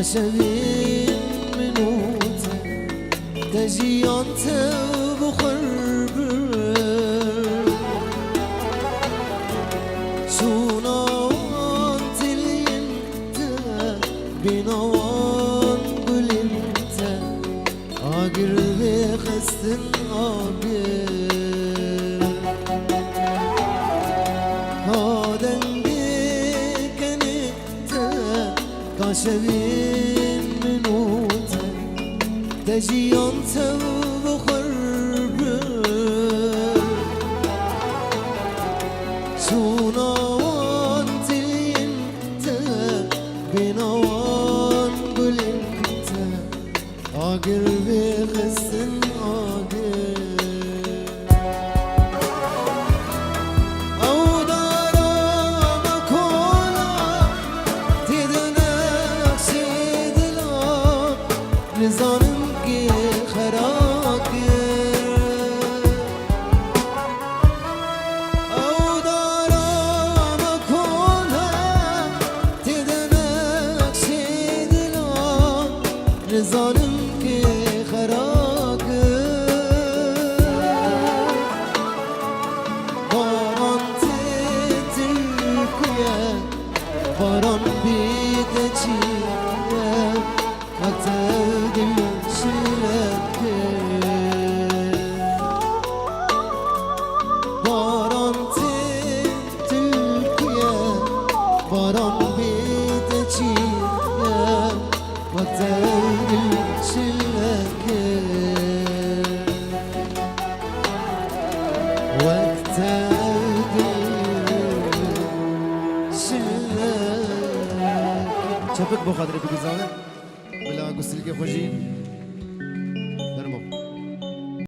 قاشبين منوته تجيانته بخرب شونان تلينته بنوان بلنته آقر بخستن آقر قاشبين منوته تجيانته بخرب شونان تلينته بنوان بلنته آقر بخسن آقر نزانم که خراکه او دارم کنم تدنک شدلم نزانم که خراکه باران تترکیه باران بیده چیه وقت باران تلکیه باران بیده چیه وقت دل شلکه وقت دل شلکه چپک بخاطر بگذاره بلا گسل که خوشی